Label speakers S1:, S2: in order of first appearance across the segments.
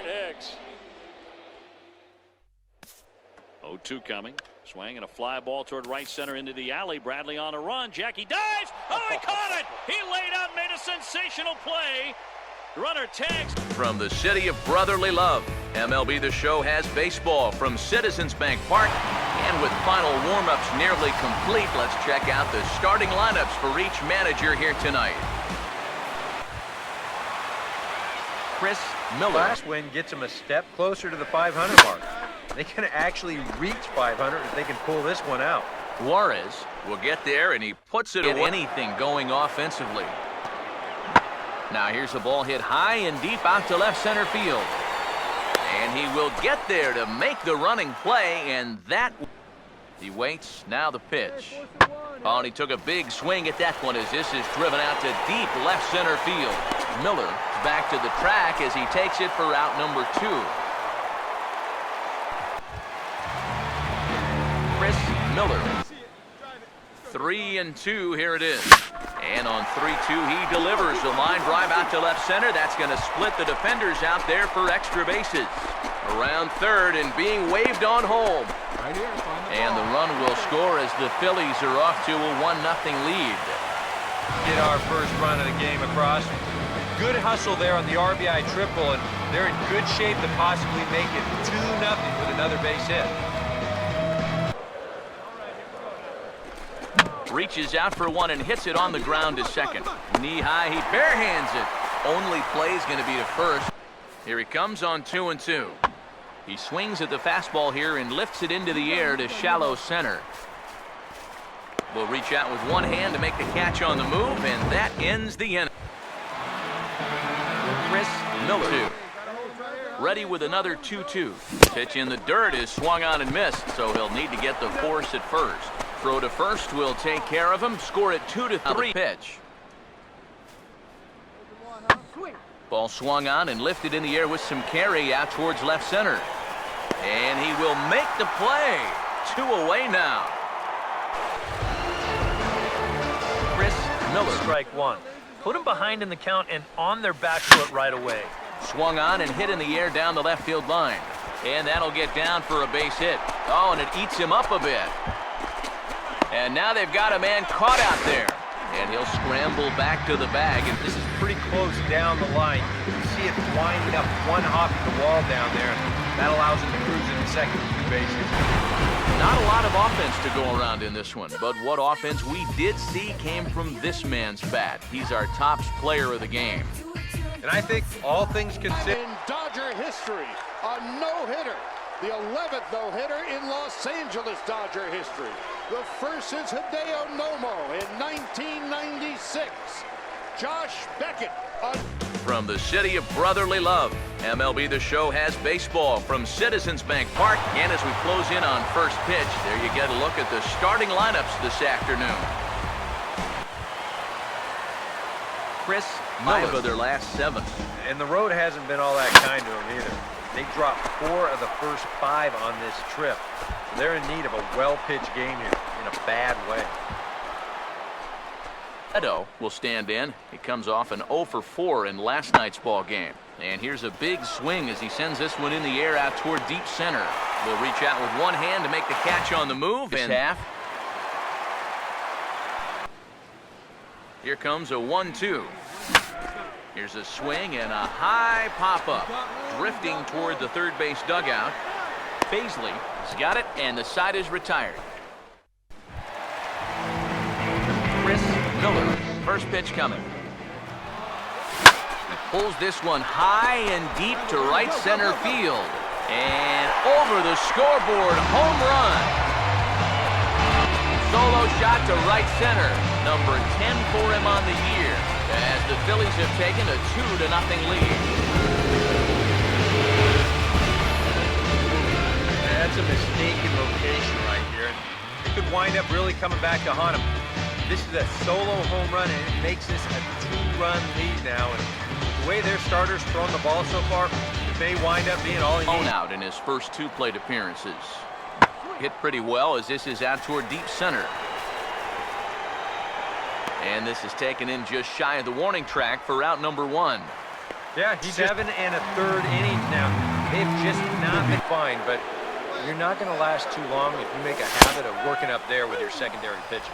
S1: Hicks. 0-2 coming. Swing and a fly ball toward right center into the alley. Bradley on a run. Jackie dives. Oh, he caught it. He laid out, made a sensational play. Runner tags.
S2: From the city of brotherly love, MLB The Show has baseball from Citizens Bank Park. And with final warm-ups nearly complete, let's check out the starting lineups for each manager here tonight. Chris Miller.
S3: Last win gets him a step closer to the 500 mark. They can actually reach 500 if they can pull this one out.
S2: Juarez will get there, and he puts it away. Anything going offensively. Now here's a ball hit high and deep out to left center field. And he will get there to make the running play, and that... He waits, now the pitch. Oh, and he took a big swing at that one as this is driven out to deep left center field. Miller back to the track as he takes it for out number 2. Chris Miller. 3-2, here it is. And on 3-2, he delivers a line drive out to left center. That's going to split the defenders out there for extra bases. Around third and being waved on home. And the run will score as the Phillies are off to a 1-0 lead.
S3: Get our first run of the game across. Good hustle there on the RBI triple, and they're in good shape to possibly make it 2-0 with another base hit.
S2: Reaches out for one and hits it on the ground to second. Knee high, he barehands it. Only play is going to be to first. Here he comes on 2-2. He swings at the fastball here and lifts it into the air to shallow center. Will reach out with one hand to make the catch on the move, and that ends the inning. Chris Miller. Ready with another 2-2. Pitch in the dirt is swung on and missed, so he'll need to get the force at first. Throw to first will take care of him. Score it 2-3. Pitch. Ball swung on and lifted in the air with some carry out towards left center. And he will make the play. 2 away now. Chris Miller.
S4: Strike 1. Put them behind in the count and on their back foot right away.
S2: Swung on and hit in the air down the left field line. And that'll get down for a base hit. Oh, and it eats him up a bit. And now they've got a man caught out there. And he'll scramble back to the bag. And
S3: this is pretty close down the line. You see it winding up one hop in the wall down there. That allows him to cruise in the second 2 bases.
S2: Not a lot of offense to go around in this one. But what offense we did see came from this man's bat. He's our top player of the game.
S3: And I think all things considered...
S5: In Dodger history, a no-hitter. The 11th no-hitter in Los Angeles Dodger history. The first is Hideo Nomo in 1996. Josh Beckett.
S2: From the city of brotherly love, MLB The Show has baseball from Citizens Bank Park. And as we close in on first pitch, there you get a look at the starting lineups this afternoon. Chris Miller of their last 7.
S3: And the road hasn't been all that kind to them either. They dropped 4 of the first 5 on this trip. So they're in need of a well-pitched game here in a bad way.
S2: Edo will stand in. He comes off an 0-for-4 in last night's ball game. And here's a big swing as he sends this one in the air out toward deep center. Will reach out with one hand to make the catch on the move. And half. Here comes a 1-2. Here's a swing and a high pop-up. Drifting toward the third base dugout. Baisley has got it, and the side is retired. Chris Miller, first pitch coming. Pulls this one high and deep to right center field. And over the scoreboard, home run. Solo shot to right center. Number 10 for him on the year, as the Phillies have taken a 2-0 lead.
S3: That's a mistaken location right here. It could wind up really coming back to haunt him. This is a solo home run, and it makes this a 2-run lead now. And the way their starters thrown the ball so far, it may wind up being all he needs.
S2: Out in his first 2 plate appearances. Hit pretty well as this is out toward deep center. And this is taken in just shy of the warning track for out number 1.
S3: Yeah, he's 7 1/3 innings now. They've just not been fine, but you're not going to last too long if you make a habit of working up there with your secondary pitches.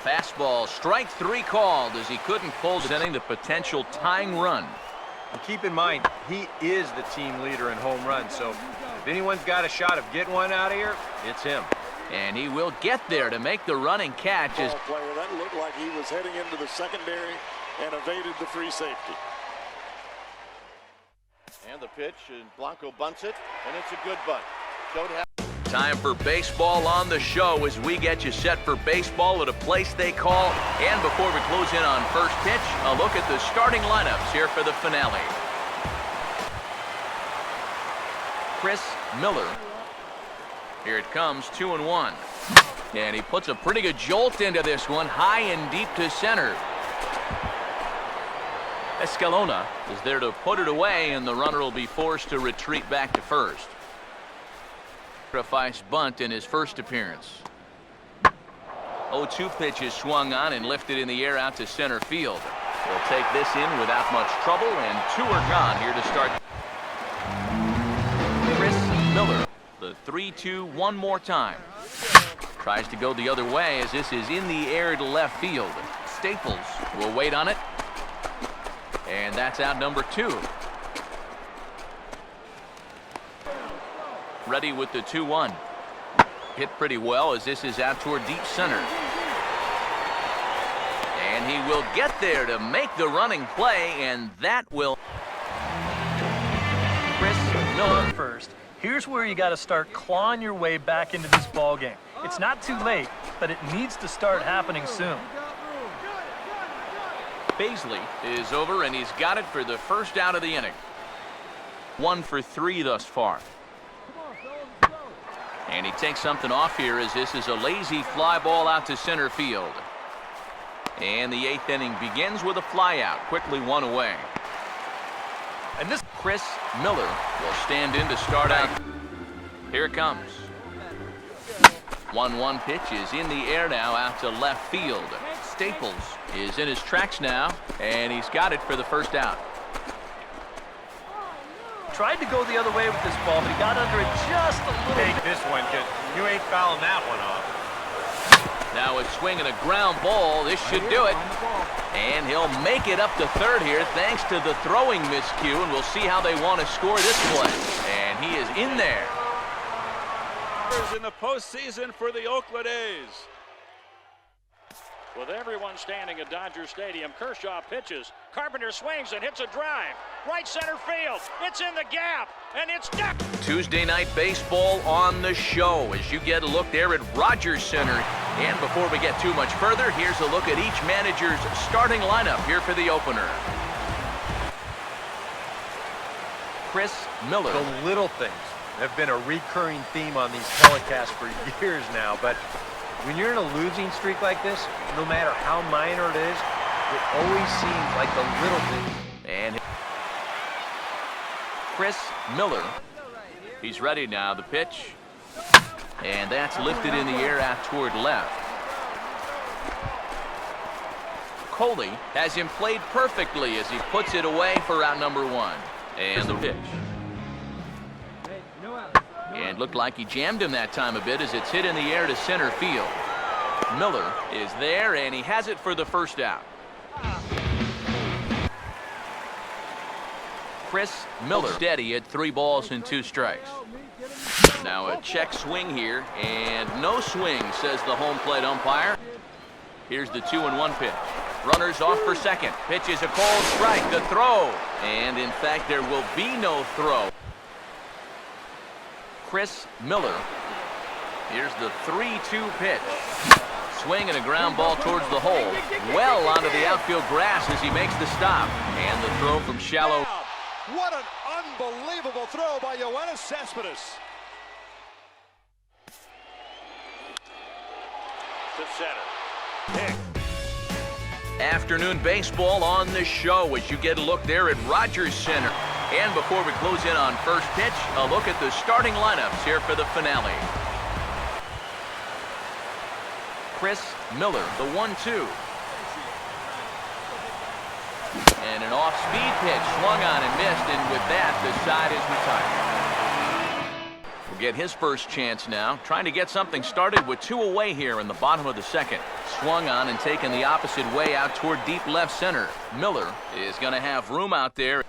S2: Fastball, strike 3 called as he couldn't pull, setting the potential tying run.
S3: And keep in mind, he is the team leader in home runs, so if anyone's got a shot of getting one out of here, it's him.
S2: And he will get there to make the running catch.
S6: Ball player, that looked like he was heading into the secondary and evaded the free safety.
S7: And the pitch, and Blanco bunts it, and it's a good bunt.
S2: Time for baseball on the show as we get you set for baseball at a place they call. And before we close in on first pitch, a look at the starting lineups here for the finale. Chris Miller. Here it comes, 2-1. And he puts a pretty good jolt into this one, high and deep to center. Escalona is there to put it away, and the runner will be forced to retreat back to first. Sacrifice bunt in his first appearance. 0-2 pitch is swung on and lifted in the air out to center field. They'll take this in without much trouble, and 2 are gone here to start. Chris Miller, the 3-2 one more time. Tries to go the other way as this is in the air to left field. Staples will wait on it. And that's out number 2. Ready with the 2-1. Hit pretty well as this is out toward deep center. And he will get there to make the running play, and that will.
S4: Chris Miller first. Here's where you got to start clawing your way back into this ball game. It's not too late, but it needs to start happening soon.
S2: Baisley is over, and he's got it for the first out of the inning. 1 for 3 thus far. And he takes something off here as this is a lazy fly ball out to center field. And the 8th inning begins with a fly out, quickly 1 away. And this Chris Miller will stand in to start out. Here it comes. 1-1 pitch is in the air now out to left field. Staples is in his tracks now, and he's got it for the first out.
S4: Tried to go the other way with this ball, but he got under it just a little.
S3: Take this one, because you ain't fouling that one off.
S2: Now a swing and a ground ball. This should do it. And he'll make it up to third here thanks to the throwing miscue, and we'll see how they want to score this play. And he is in there.
S6: In the postseason for the Oakland A's.
S1: With everyone standing at Dodger Stadium, Kershaw pitches. Carpenter swings and hits a drive. Right center field. It's in the gap, and it's down.
S2: Tuesday night baseball on the show as you get a look there at Rogers Center. And before we get too much further, here's a look at each manager's starting lineup here for the opener. Chris Miller.
S3: The little things have been a recurring theme on these telecasts for years now, but when you're in a losing streak like this, no matter how minor it is, it always seems like the little things.
S2: And Chris Miller. He's ready now, the pitch. And that's lifted in the air out toward left. Coley has him played perfectly as he puts it away for out number 1. And the pitch. And looked like he jammed him that time a bit as it's hit in the air to center field. Miller is there, and he has it for the first out. Chris Miller steady at 3 balls and 2 strikes. Now a check swing here, and no swing, says the home plate umpire. Here's the 2-1 pitch. Runners off for second. Pitch is a cold strike. The throw. And in fact, there will be no throw. Chris Miller. Here's the 3-2 pitch. Swing and a ground ball towards the hole. Well onto the outfield grass as he makes the stop. And the throw from shallow.
S5: What an unbelievable throw by Yoenis Cespedes.
S1: To center. Pick.
S2: Afternoon baseball on the show as you get a look there at Rogers Center. And before we close in on first pitch, a look at the starting lineups here for the finale. Chris Miller, the 1-2. And an off-speed pitch swung on and missed, and with that, the side is retired. Will get his first chance now, trying to get something started with 2 away here in the bottom of the second. Swung on and taken the opposite way out toward deep left center. Miller is going to have room out there.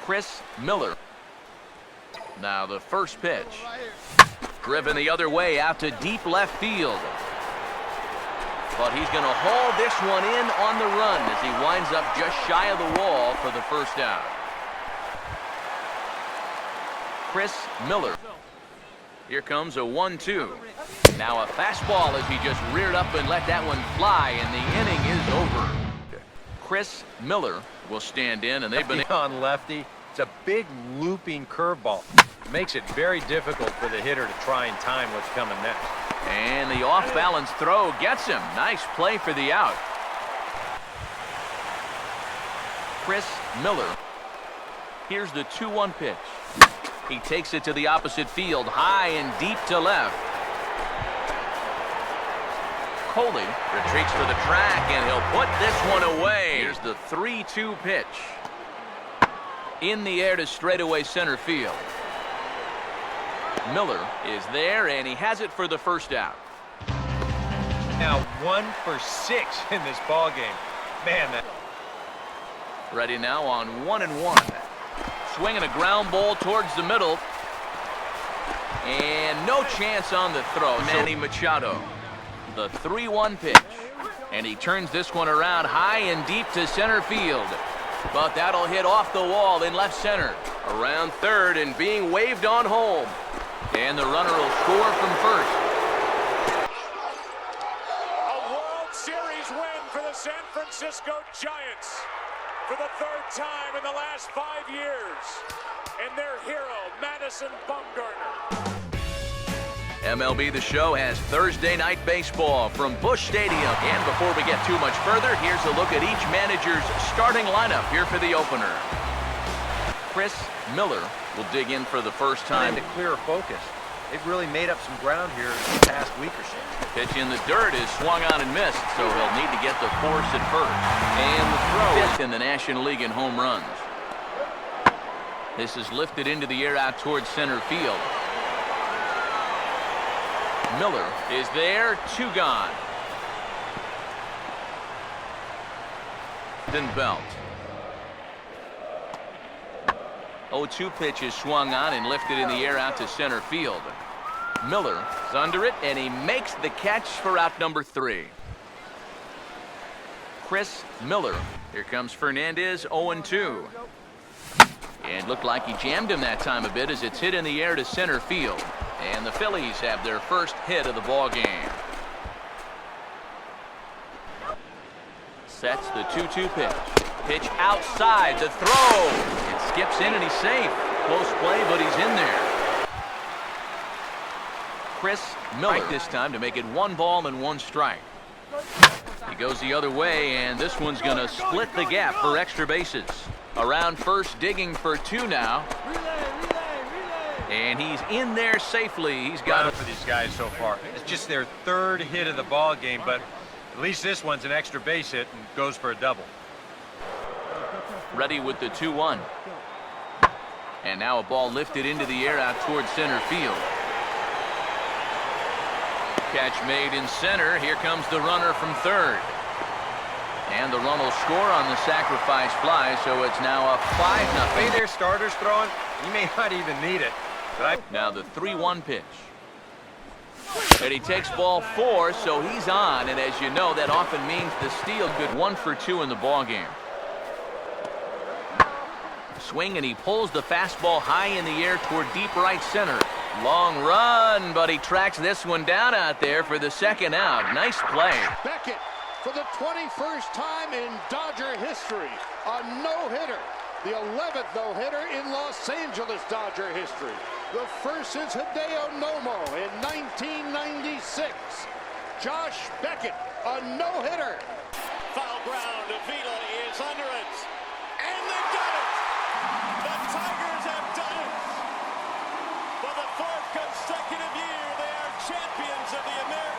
S2: Chris Miller. Now the first pitch. Driven the other way out to deep left field. But he's going to haul this one in on the run as he winds up just shy of the wall for the first out. Chris Miller. Here comes a 1-2. Now a fastball as he just reared up and let that one fly, and the inning is over. Chris Miller will stand in, and they've been
S3: on lefty. It's a big looping curveball. It makes it very difficult for the hitter to try and time what's coming next.
S2: And the off-balance throw gets him. Nice play for the out. Chris Miller. Here's the 2-1 pitch. He takes it to the opposite field, high and deep to left. Coley retreats to the track, and he'll put this one away. Here's the 3-2 pitch. In the air to straightaway center field. Miller is there, and he has it for the first out.
S3: Now 1 for 6 in this ball game. Man, that...
S2: Ready now on 1-1. Swinging a ground ball towards the middle. And no chance on the throw. Manny Machado. The 3-1 pitch. And he turns this one around high and deep to center field. But that'll hit off the wall in left center. Around third and being waved on home. And the runner will score from first.
S8: A World Series win for the San Francisco Giants for the 3rd time in the last 5 years. And their hero, Madison Bumgarner.
S2: MLB The Show has Thursday night baseball from Busch Stadium. And before we get too much further, here's a look at each manager's starting lineup here for the opener. Chris Miller will dig in for the first time.
S3: To clear focus. They've really made up some ground here in the past week or so.
S2: Pitch in the dirt is swung on and missed, so he'll need to get the force at first. And the throw is in the National League in home runs. This is lifted into the air out towards center field. Miller is there, 2 gone. Then Belt. 0-2 pitch is swung on and lifted in the air out to center field. Miller is under it, and he makes the catch for out number 3. Chris Miller. Here comes Fernandez, 0-2. And looked like he jammed him that time a bit as it's hit in the air to center field. And the Phillies have their first hit of the ball game. Sets the 2-2 pitch. Pitch outside, the throw. It skips in and he's safe. Close play, but he's in there. Chris Miller right this time to make it 1 ball and 1 strike. He goes the other way, and this one's going to split the gap for extra bases. Around first, digging for 2 now. And he's in there safely. He's got it
S3: for these guys so far. It's just their 3rd hit of the ball game, but at least this one's an extra base hit and goes for a double.
S2: Ready with the 2-1. And now a ball lifted into the air out towards center field. Catch made in center. Here comes the runner from third. And the run will score on the sacrifice fly, so it's now a 5-0.
S3: Hey, their starters throwing. You may not even need it.
S2: Now the 3-1 pitch. And he takes ball 4, so he's on. And as you know, that often means the steal. Good 1 for 2 in the ball game. Swing, and he pulls the fastball high in the air toward deep right center. Long run, but he tracks this one down out there for the 2nd out. Nice play.
S5: Beckett, for the 21st time in Dodger history, a no-hitter. The 11th no-hitter in Los Angeles Dodger history. The first since Hideo Nomo in 1996. Josh Beckett, a no-hitter.
S8: Foul ground. Avila is under it. And they got it. The Tigers have done it. For the 4th consecutive year, they are champions of the American